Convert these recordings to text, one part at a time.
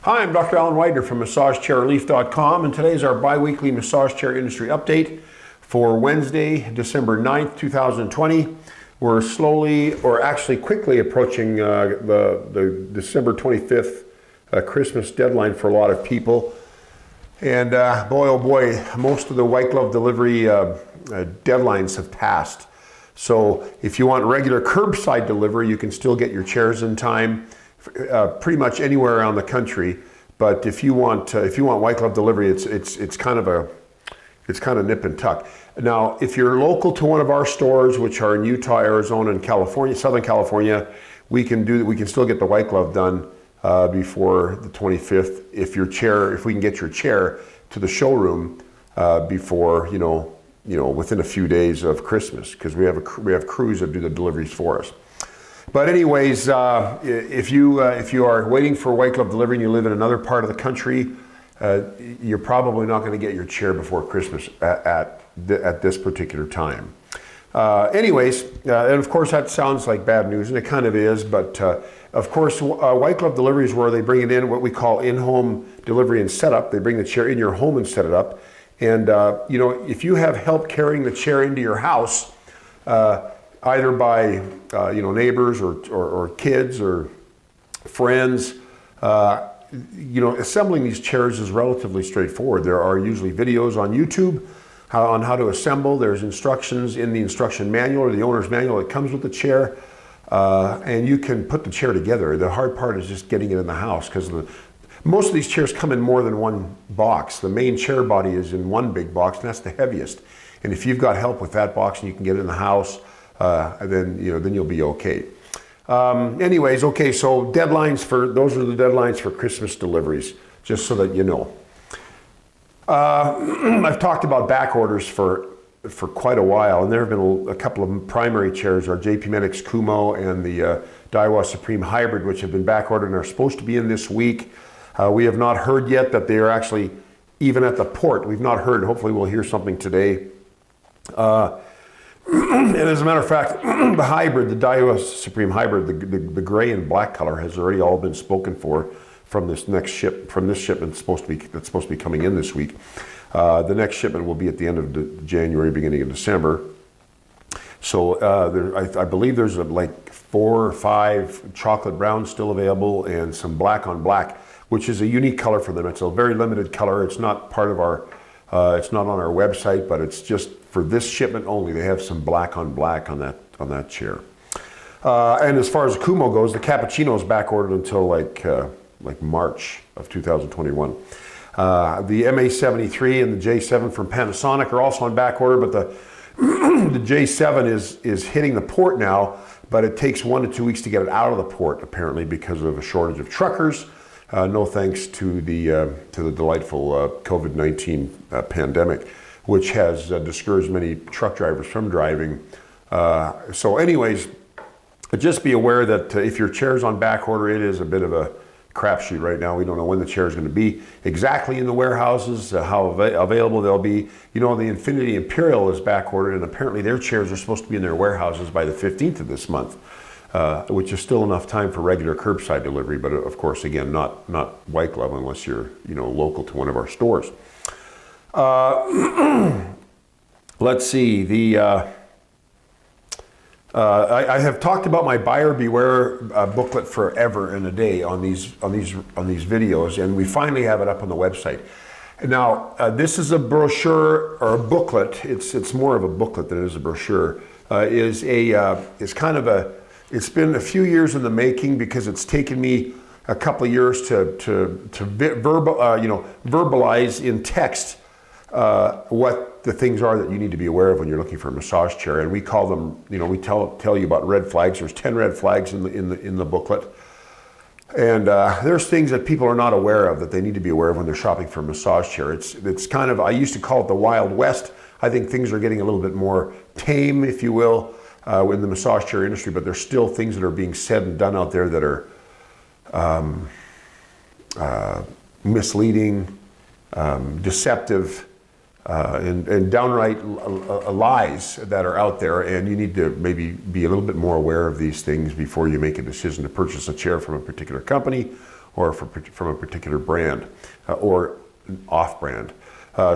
Hi, I'm Dr. Alan Widener from MassageChairRelief.com, and today's our bi-weekly massage chair industry update for Wednesday, December 9th, 2020. We're slowly, or actually quickly approaching the December 25th Christmas deadline for a lot of people. And boy, oh boy, most of the white glove delivery deadlines have passed. So if you want regular curbside delivery, you can still get your chairs in time. Pretty much anywhere around the country, but if you want white glove delivery, it's kind of nip and tuck. Now, if you're local to one of our stores, which are in Utah, Arizona, and California, Southern California, we can still get the white glove done before the 25th. If we can get your chair to the showroom before within a few days of Christmas, because we have crews that do the deliveries for us. But anyways, if you are waiting for white glove delivery and you live in another part of the country, you're probably not going to get your chair before Christmas at this particular time. And of course that sounds like bad news, and it kind of is, but of course white glove delivery is where they bring it in, what we call in-home delivery and setup. They bring the chair in your home and set it up. And if you have help carrying the chair into your house, either by neighbors or kids or friends, assembling these chairs is relatively straightforward. There are usually videos on YouTube on how to assemble. There's instructions in the instruction manual or the owner's manual that comes with the chair, and you can put the chair together. The hard part is just getting it in the house, because most of these chairs come in more than one box. The main chair body is in one big box, and that's the heaviest. And if you've got help with that box and you can get it in the house, then you'll be okay. Okay, so those are the deadlines for Christmas deliveries, just so that you know. I've talked about back orders for quite a while, and there have been a couple of primary chairs, our JP Medix Kumo and the Daiwa Supreme Hybrid, which have been back ordered and are supposed to be in this week. We have not heard yet that they are actually even at the port. We've not heard. Hopefully we'll hear something today. And as a matter of fact, the hybrid, the Daiwa Supreme Hybrid, the gray and black color has already all been spoken for from this shipment that's supposed to be coming in this week. The next shipment will be at the end of January, beginning of December. So I believe there's like 4 or 5 chocolate browns still available, and some black on black, which is a unique color for them. It's a very limited color. It's not part of our. It's not on our website, but it's just for this shipment only. They have some black on black on that chair. And as far as the Kumo goes, the Cappuccino is back ordered until like March of 2021. The MA73 and the J7 from Panasonic are also on back order, but the J7 is hitting the port now, but it takes 1 to 2 weeks to get it out of the port, apparently, because of a shortage of truckers. No thanks to the delightful COVID-19 pandemic, which has discouraged many truck drivers from driving. So anyways, just be aware that if your chair's on back order, it is a bit of a crapshoot right now. We don't know when the chair is going to be exactly in the warehouses, how available they'll be. The Infinity Imperial is back ordered, and apparently their chairs are supposed to be in their warehouses by the 15th of this month. Which is still enough time for regular curbside delivery, but of course, again, not white glove unless you're local to one of our stores. Let's see. I have talked about my buyer beware booklet forever and a day on these videos, and we finally have it up on the website. Now, this is a brochure or a booklet. It's more of a booklet than it is a brochure. It's been a few years in the making, because it's taken me a couple of years to verbalize in text what the things are that you need to be aware of when you're looking for a massage chair. And we call them, we tell you about red flags. There's 10 red flags in the booklet. And there's things that people are not aware of that they need to be aware of when they're shopping for a massage chair. It's kind of, I used to call it the Wild West. I think things are getting a little bit more tame, if you will, in the massage chair industry, but there's still things that are being said and done out there that are misleading, deceptive, and downright lies that are out there, and you need to maybe be a little bit more aware of these things before you make a decision to purchase a chair from a particular company or from a particular brand or off-brand.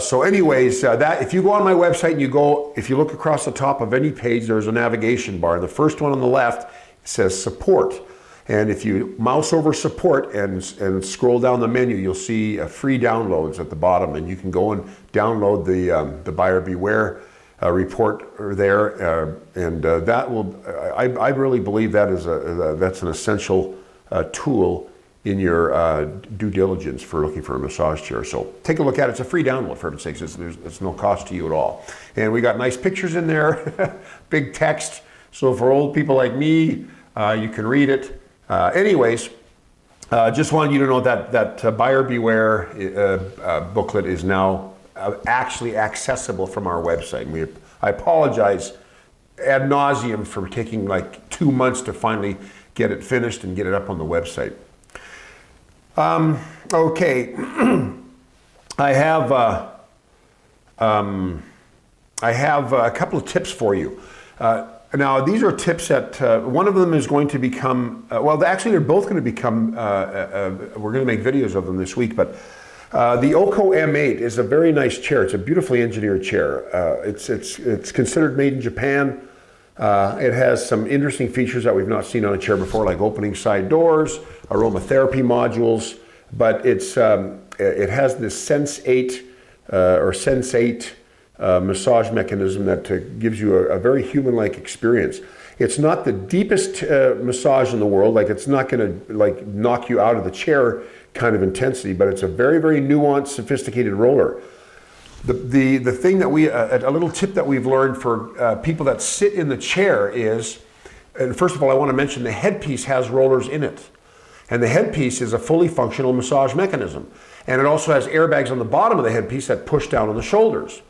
So anyways, that if you go on my website and if you look across the top of any page, there's a navigation bar. The first one on the left says support. And if you mouse over support and scroll down the menu, you'll see free downloads at the bottom, and you can go and download the buyer beware report there, and that will. I really believe that is that's an essential tool in your due diligence for looking for a massage chair. So take a look at it. It's a free download, for heaven's sakes. It's no cost to you at all. And we got nice pictures in there, big text. So for old people like me, you can read it. Anyways, just wanted you to know that buyer beware booklet is now actually accessible from our website. I apologize ad nauseum for taking like 2 months to finally get it finished and get it up on the website. Okay, I have a couple of tips for you. Now, these are tips that one of them is going to become, well, actually, they're both going to become, we're going to make videos of them this week, but the Oko M8 is a very nice chair. It's a beautifully engineered chair. It's considered made in Japan. It has some interesting features that we've not seen on a chair before, like opening side doors, aromatherapy modules, but it has this Sense 8 or Sense 8 massage mechanism that gives you a very human-like experience. It's not the deepest massage in the world, like it's not going to like knock you out of the chair kind of intensity, but it's a very, very nuanced, sophisticated roller. The thing that a little tip that we've learned for people that sit in the chair is, and first of all, I want to mention the headpiece has rollers in it. And the headpiece is a fully functional massage mechanism. And it also has airbags on the bottom of the headpiece that push down on the shoulders.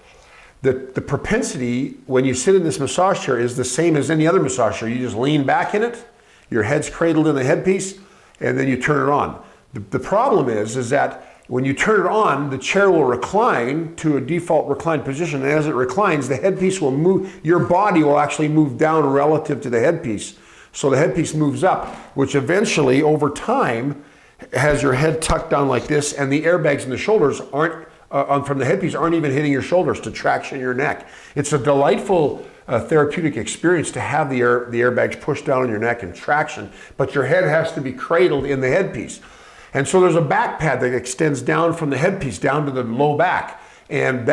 The propensity when you sit in this massage chair is the same as any other massage chair. You just lean back in it, your head's cradled in the headpiece, and then you turn it on. The problem is that when you turn it on, the chair will recline to a default reclined position, and as it reclines, the headpiece will move, your body will actually move down relative to the headpiece. So the headpiece moves up, which eventually, over time, has your head tucked down like this, and the airbags in the shoulders from the headpiece aren't even hitting your shoulders to traction your neck. It's a delightful therapeutic experience to have the airbags pushed down on your neck and traction, but your head has to be cradled in the headpiece. And so there's a back pad that extends down from the headpiece down to the low back, and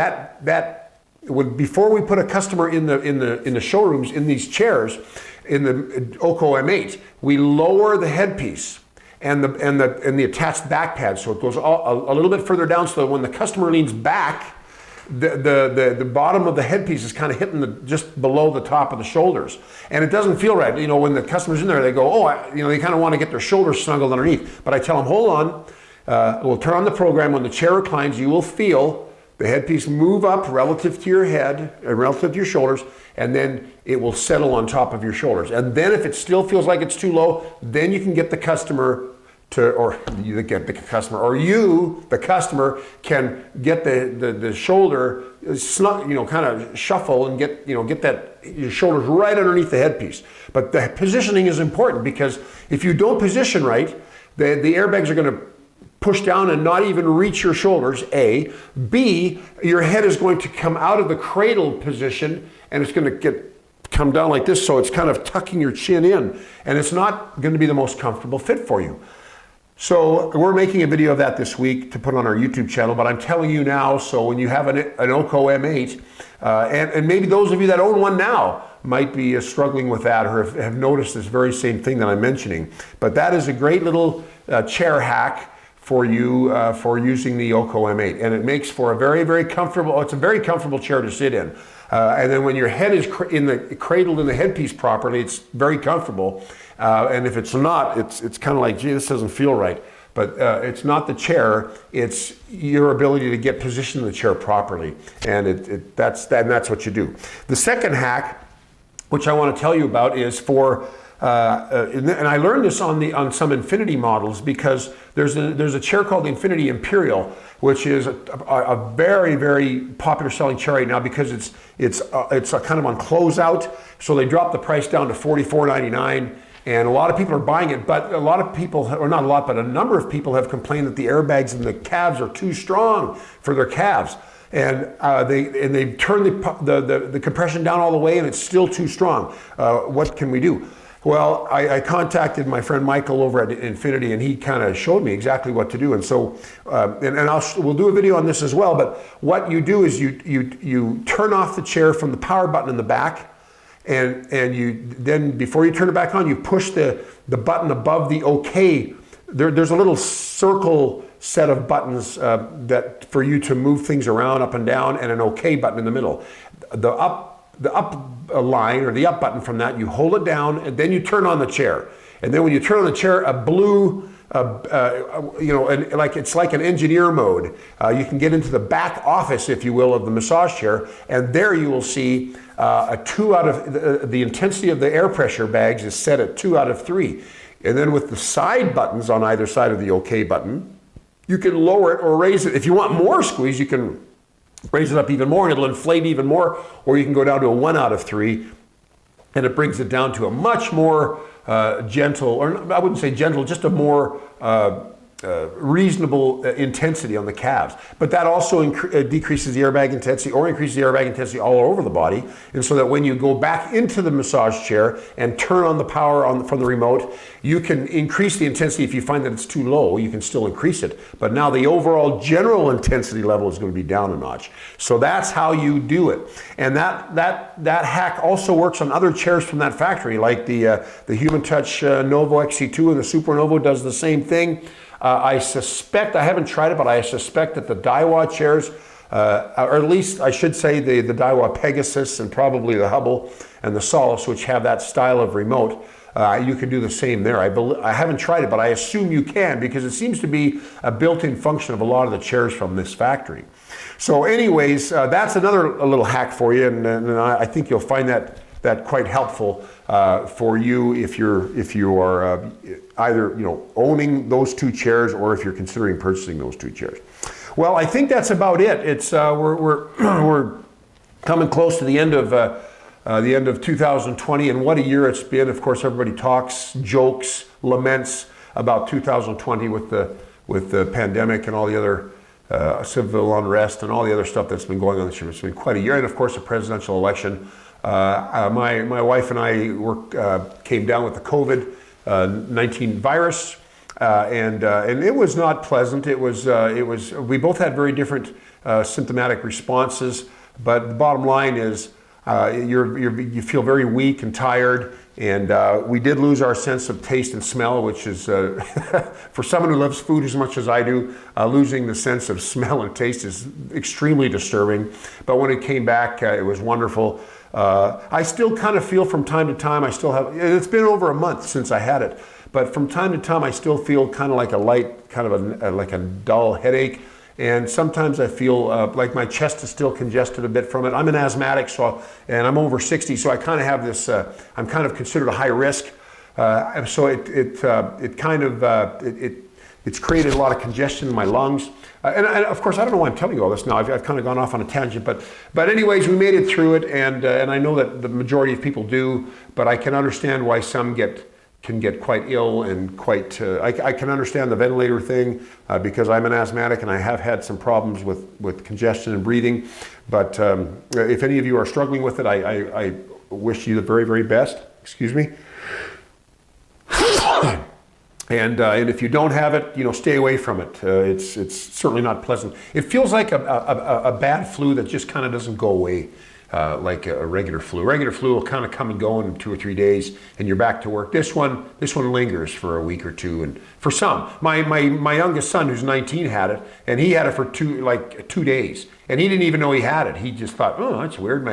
before we put a customer in the showrooms in these chairs in the Oko M8, we lower the headpiece and the attached back pad, so it goes a little bit further down, so that when the customer leans back, the bottom of the headpiece is kind of hitting just below the top of the shoulders, and it doesn't feel right. You know, when the customer's in there, they go, they kind of want to get their shoulders snuggled underneath. But I tell them, hold on, we'll turn on the program. When the chair reclines, you will feel the headpiece move up relative to your head, relative to your shoulders, and then it will settle on top of your shoulders. And then if it still feels like it's too low, then you can get the customer you, the customer, can get the shoulder snug, kind of shuffle and get your shoulders right underneath the headpiece. But the positioning is important, because if you don't position right, the airbags are going to push down and not even reach your shoulders, A. B, your head is going to come out of the cradle position, and it's going to come down like this, so it's kind of tucking your chin in, and it's not going to be the most comfortable fit for you. So we're making a video of that this week to put on our YouTube channel, but I'm telling you now, so when you have an Oko M8, and maybe those of you that own one now might be struggling with that, or have noticed this very same thing that I'm mentioning, but that is a great little chair hack for you for using the Oko M8, and it makes for a very, very comfortable, it's a very comfortable chair to sit in. And then when your head is cradled in the headpiece properly, it's very comfortable. And if it's not, it's kind of like, gee, this doesn't feel right. But it's not the chair, it's your ability to get positioned in the chair properly. And that's what you do. The second hack, which I want to tell you about, is for, and I learned this on some Infinity models, because there's a chair called the Infinity Imperial, which is a very, very popular selling chair right now, because it's kind of on closeout. So they dropped the price down to $44.99. And a lot of people are buying it, but a lot of people, or not a lot, but a number of people have complained that the airbags in the calves are too strong for their calves. And they turn the compression down all the way, and it's still too strong. What can we do? Well, I contacted my friend Michael over at Infinity, and he kind of showed me exactly what to do. And so, we'll do a video on this as well. But what you do is you turn off the chair from the power button in the back, and you then, before you turn it back on, you push the button above the OK. There's a little circle set of buttons that for you to move things around up and down, and an OK button in the middle. The up line, or the up button from that, you hold it down, and then you turn on the chair. And then when you turn on the chair, a blue, it's like an engineer mode. You can get into the back office, if you will, of the massage chair, and there you will see a 2 out of the intensity of the air pressure bags is set at 2 out of 3. And then with the side buttons on either side of the OK button, you can lower it or raise it. If you want more squeeze, you can raise it up even more, and it'll inflate even more, or you can go down to a 1 out of 3, and it brings it down to a much more gentle, or I wouldn't say gentle, just a more reasonable intensity on the calves. But that also decreases the airbag intensity, or increases the airbag intensity all over the body. And so that when you go back into the massage chair and turn on the power from the remote, you can increase the intensity. If you find that it's too low, you can still increase it. But now the overall general intensity level is going to be down a notch. So that's how you do it. And that hack also works on other chairs from that factory, like the Human Touch Novo XC2 and the Supernovo does the same thing. I suspect, I haven't tried it, but I suspect that the Daiwa chairs, or at least I should say the Daiwa Pegasus and probably the Hubble and the Solace, which have that style of remote, you can do the same there. I haven't tried it, but I assume you can, because it seems to be a built-in function of a lot of the chairs from this factory. So anyways, that's a little hack for you, and I think you'll find that quite helpful for you if you are either owning those 2 chairs, or if you're considering purchasing those 2 chairs. Well, I think that's about it. It's we're coming close to the end of 2020, and what a year it's been. Of course, everybody talks, jokes, laments about 2020 with the pandemic and all the other civil unrest and all the other stuff that's been going on this year. It's been quite a year, and of course, a presidential election. My wife and I came down with the COVID-19 virus, and it was not pleasant. It was we both had very different symptomatic responses, but the bottom line is you feel very weak and tired, and we did lose our sense of taste and smell, which is for someone who loves food as much as I do, losing the sense of smell and taste is extremely disturbing. But when it came back, it was wonderful. I still kind of feel from time to time, it's been over a month since I had it, but from time to time I still feel kind of like a light, kind of like a dull headache. And sometimes I feel like my chest is still congested a bit from it. I'm an asthmatic, and I'm over 60, so I kind of have this, I'm kind of considered a high risk. So it's created a lot of congestion in my lungs. And of course, I don't know why I'm telling you all this now. I've kind of gone off on a tangent, but anyways, we made it through it, and I know that the majority of people do, but I can understand why some can get quite ill and quite. I can understand the ventilator thing because I'm an asthmatic and I have had some problems with congestion and breathing. But if any of you are struggling with it, I wish you the very, very best. Excuse me. And if you don't have it, stay away from it. It's certainly not pleasant. It feels like a bad flu that just kind of doesn't go away like a regular flu. Regular flu will kind of come and go in 2 or 3 days, and you're back to work. This one lingers for a week or two, and for some, my youngest son, who's 19, had it, and he had it for 2 days, and he didn't even know he had it. He just thought, oh, that's weird.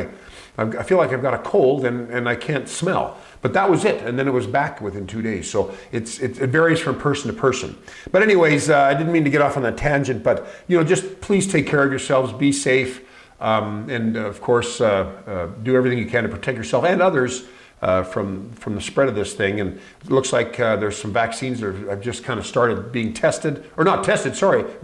I feel like I've got a cold and I can't smell. But that was it, and then it was back within 2 days. So it varies from person to person. But anyways, I didn't mean to get off on that tangent, but just please take care of yourselves, be safe, and of course do everything you can to protect yourself and others from the spread of this thing. And it looks like there's some vaccines that have just kind of started being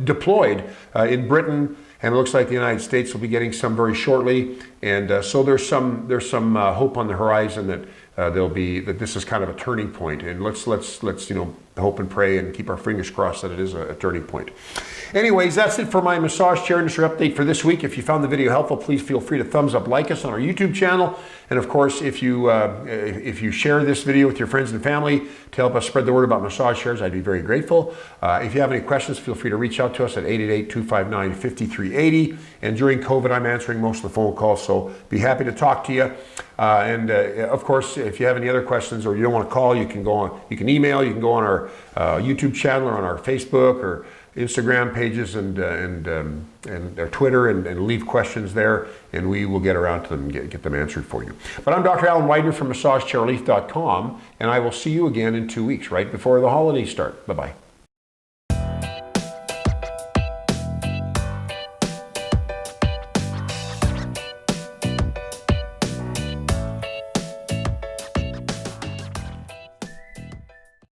deployed in Britain. And it looks like the United States will be getting some very shortly, and so there's some hope on the horizon that that this is kind of a turning point, and let's hope and pray and keep our fingers crossed that it is a turning point. Anyways, that's it for my massage chair industry update for this week. If you found the video helpful, please feel free to thumbs up, like us on our YouTube channel, and of course, if you share this video with your friends and family to help us spread the word about massage chairs, I'd be very grateful. If you have any questions, feel free to reach out to us at 888-259-5380. And during COVID, I'm answering most of the phone calls, so be happy to talk to you. Of course, if you have any other questions or you don't want to call, you can email, you can go on our YouTube channel or on our Facebook or Instagram pages and our Twitter and leave questions there, and we will get around to them and get them answered for you. But I'm Dr. Alan Widener from MassageChairLeaf.com, and I will see you again in 2 weeks, right before the holidays start. Bye-bye.